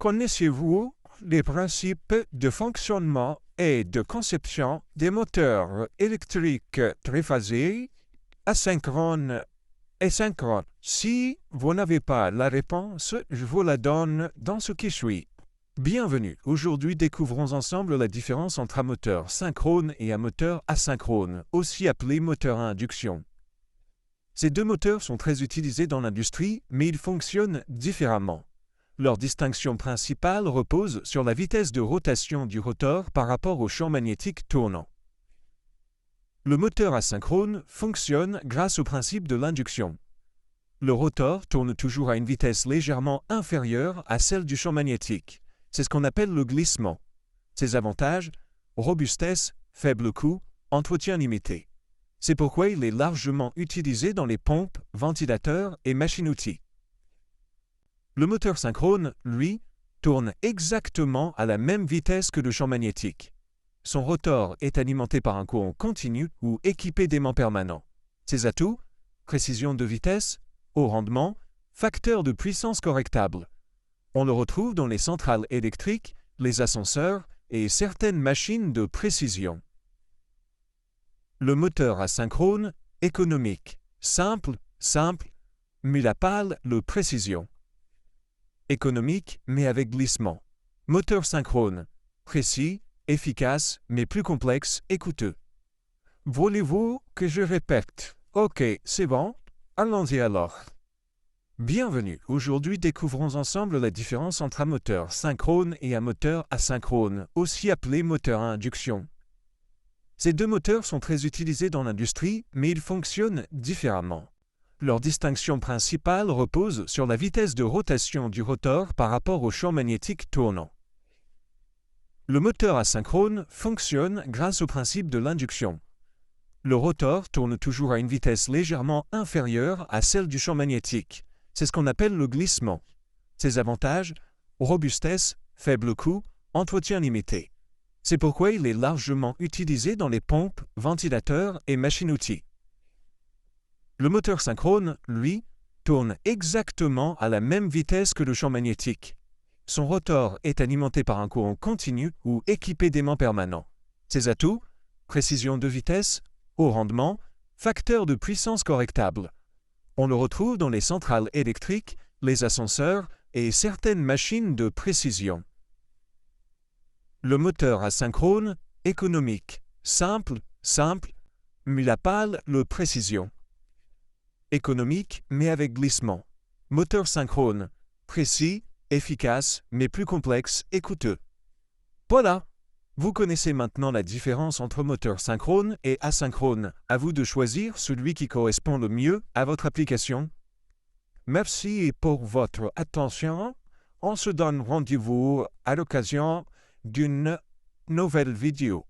Connaissez-vous les principes de fonctionnement et de conception des moteurs électriques triphasés, asynchrones et synchrones? Si vous n'avez pas la réponse, je vous la donne dans ce qui suit. Bienvenue. Aujourd'hui, découvrons ensemble la différence entre un moteur synchrone et un moteur asynchrone, aussi appelé moteur à induction. Ces deux moteurs sont très utilisés dans l'industrie, mais ils fonctionnent différemment. Leur distinction principale repose sur la vitesse de rotation du rotor par rapport au champ magnétique tournant. Le moteur asynchrone fonctionne grâce au principe de l'induction. Le rotor tourne toujours à une vitesse légèrement inférieure à celle du champ magnétique. C'est ce qu'on appelle le glissement. Ses avantages: robustesse, faible coût, entretien limité. C'est pourquoi il est largement utilisé dans les pompes, ventilateurs et machines-outils. Le moteur synchrone, lui, tourne exactement à la même vitesse que le champ magnétique. Son rotor est alimenté par un courant continu ou équipé d'aimants permanents. Ses atouts: précision de vitesse, haut rendement, facteur de puissance correctable. On le retrouve dans les centrales électriques, les ascenseurs et certaines machines de précision. Le moteur asynchrone, économique, simple, mais la pâle, le précision. Économique, mais avec glissement. Moteur synchrone, précis, efficace, mais plus complexe et coûteux. Voulez-vous que je répète? Ok, c'est bon, allons-y alors. Bienvenue. Aujourd'hui, découvrons ensemble la différence entre un moteur synchrone et un moteur asynchrone, aussi appelé moteur à induction. Ces deux moteurs sont très utilisés dans l'industrie, mais ils fonctionnent différemment. Leur distinction principale repose sur la vitesse de rotation du rotor par rapport au champ magnétique tournant. Le moteur asynchrone fonctionne grâce au principe de l'induction. Le rotor tourne toujours à une vitesse légèrement inférieure à celle du champ magnétique. C'est ce qu'on appelle le glissement. Ses avantages: robustesse, faible coût, entretien limité. C'est pourquoi il est largement utilisé dans les pompes, ventilateurs et machines-outils. Le moteur synchrone, lui, tourne exactement à la même vitesse que le champ magnétique. Son rotor est alimenté par un courant continu ou équipé d'aimants permanents. Ses atouts: précision de vitesse, haut rendement, facteur de puissance correctable. On le retrouve dans les centrales électriques, les ascenseurs et certaines machines de précision. Le moteur asynchrone, économique, simple, mais la pâle, le précision. Économique, mais avec glissement. Moteur synchrone, précis, efficace, mais plus complexe et coûteux. Voilà! Vous connaissez maintenant la différence entre moteur synchrone et asynchrone. À vous de choisir celui qui correspond le mieux à votre application. Merci pour votre attention. On se donne rendez-vous à l'occasion d'une nouvelle vidéo.